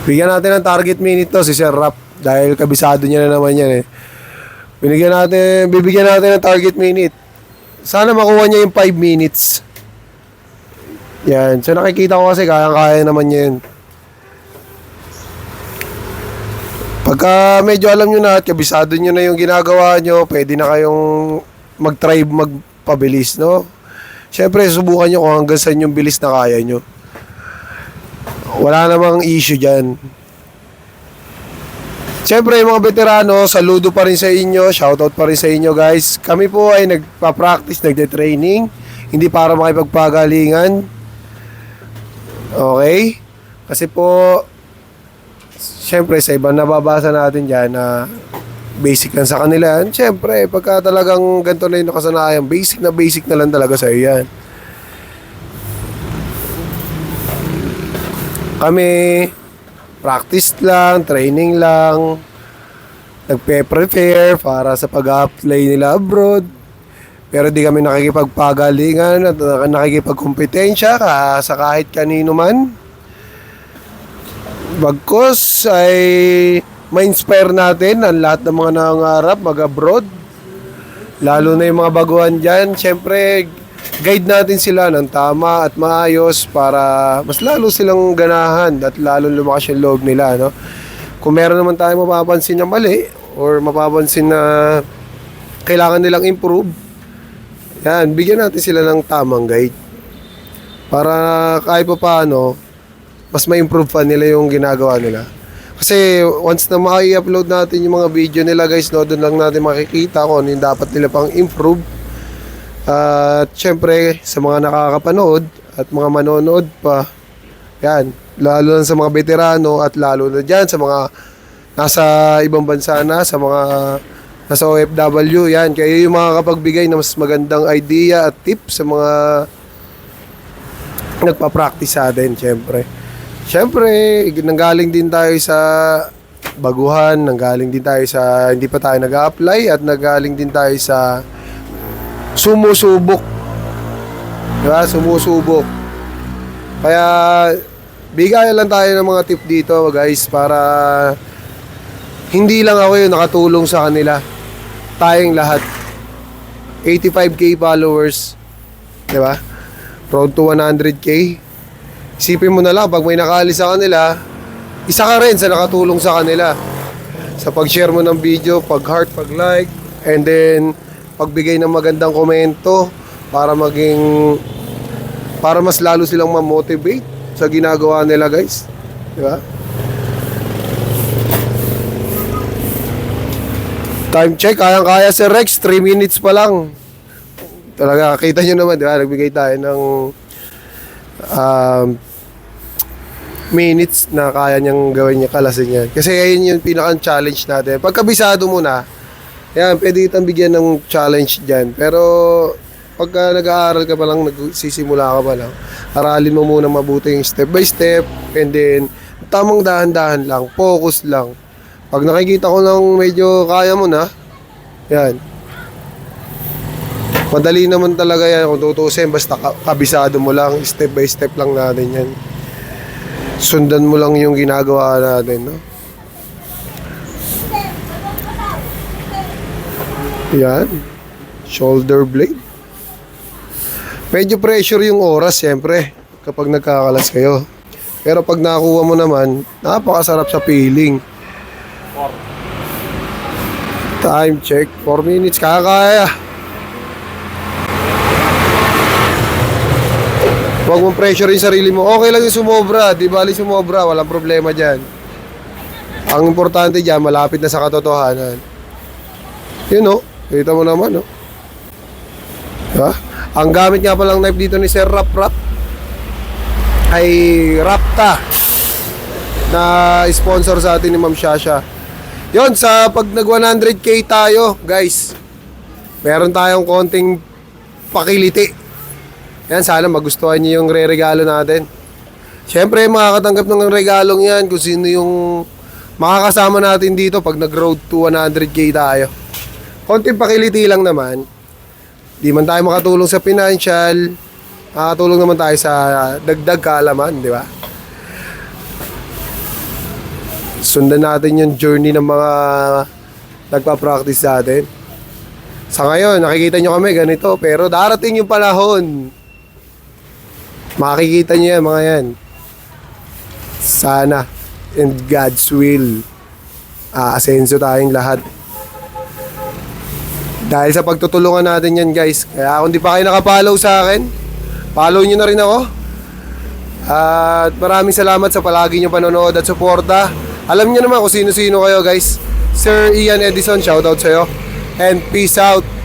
Bigyan natin ng target minute to si Sir Rap dahil kabisado niya na naman yan eh. Bibigyan natin ng target minute. Sana makuha niya yung 5 minutes. Yan. So nakikita ko kasi kaya naman niya yun. Pagka medyo alam nyo na at kabisado nyo na yung ginagawa nyo, pwede na kayong mag-try magpabilis, no? Siyempre, subukan nyo kung hanggang saan yung bilis na kaya nyo. Wala namang issue dyan. Siyempre, mga veterano, saludo pa rin sa inyo, shoutout pa rin sa inyo guys. Kami po ay nagpa-practice, nagde-training, hindi para makipagpagalingan. Okay? Kasi po, siyempre sa ibang nababasa natin dyan na basic lang sa kanila. Siyempre, pagka talagang ganito na yung nakasanayan, basic na lang talaga sa iyo yan. Kami, practice lang, training lang, nagpe-prepare para sa pag-apply nila abroad. Pero di kami nakikipagpagalingan at nakikipagkompetensya sa kahit kanino man. Bagkus ay ma-inspire natin ang lahat ng mga nangangarap mag-abroad. Lalo na yung mga baguhan dyan. Siyempre, guide natin sila ng tama at maayos para mas lalo silang ganahan at lalo lumakas yung loob nila, no? Kung meron naman tayong mapapansin na mali or mapapansin na kailangan nilang improve, yan, bigyan natin sila ng tamang guide para kahit pa paano mas ma-improve pa nila yung ginagawa nila. Kasi once na ma-i-upload natin yung mga video nila guys, no, doon lang natin makikita kung ano yung dapat nila pang improve. At syempre sa mga nakakapanood at mga manonood pa, yan, lalo na sa mga veterano at lalo na dyan sa mga nasa ibang bansa na, sa mga nasa OFW, yan, kayo yung makakapagbigay ng mas magandang idea at tips sa mga nagpa-practice sa atin. Syempre, nanggaling din tayo sa baguhan, nanggaling din tayo sa hindi pa tayo nag-a-apply at nanggaling din tayo sa sumusubok. Diba? Sumusubok. Kaya bigay lang tayo ng mga tip dito guys para hindi lang ako yung nakatulong sa kanila. Tayong lahat. 85k followers. Diba? Road to 100k. Isipin mo na lang pag may nakali sa kanila, isa ka rin sa nakatulong sa kanila. Sa pag-share mo ng video, pag-heart, pag-like, and then pagbigay ng magandang komento para mas lalo silang ma-motivate sa ginagawa nila guys. Diba? Time check, kayang-kaya si Rex, 3 minutes pa lang. Talaga, kita nyo naman, diba? Nagbigay tayo ng minutes na kaya niyang gawin niya, kalasin yan. Kasi ayun yung pinaka-challenge natin. Pagkabisado mo na, yan, pwede kitang bigyan ng challenge dyan. Pero, pagka nag-aaral ka pa lang, nagsisimula ka pa lang, aralin mo muna mabuti yung step by step, and then, tamang dahan-dahan lang, focus lang. Pag nakikita ko ng medyo kaya mo na, yan. Madali naman talaga yan kung tutusin, basta kabisado mo lang, step by step lang natin yan. Sundan mo lang yung ginagawa natin, no? Yan. Shoulder blade. Medyo pressure yung oras, siyempre, kapag nagkakalas kayo. Pero pag nakuha mo naman, napakasarap sa feeling. Time check, 4 minutes, kakaya. Huwag mong pressure yung sarili mo. Okay lang yung sumobra, di bali sumobra, walang problema dyan. Ang importante dyan, malapit na sa katotohanan. Yun o, kita mo naman o. Diba? Ang gamit nga palang knife dito ni Sir Rap ay Rapta, na sponsor sa atin ni Ma'am Shasha. Yun, sa pag nag 100k tayo guys, meron tayong konting pakiliti. Yan, sana magustuhan niyo yung re-regalo natin. Siyempre, makakatanggap ng regalong yan kung sino yung makakasama natin dito pag nag-road to 100k tayo. Konting pakiliti lang naman. Di man tayo makatulong sa financial, makatulong naman tayo sa dagdag kaalaman, di ba? Sundan natin yung journey ng mga nagpa-practice sa atin. Sa ngayon, nakikita nyo kami ganito, pero darating yung panahon. Makikita nyo yan, mga yan. Sana, in God's will, aasenso tayong lahat. Dahil sa pagtutulungan natin yan, guys. Kaya kung di pa kayo nakapollow sa akin, follow nyo na rin ako. At maraming salamat sa palagi nyo panonood at suporta. Alam nyo naman kung sino-sino kayo, guys. Sir Ian Edison, shoutout sa'yo. And peace out.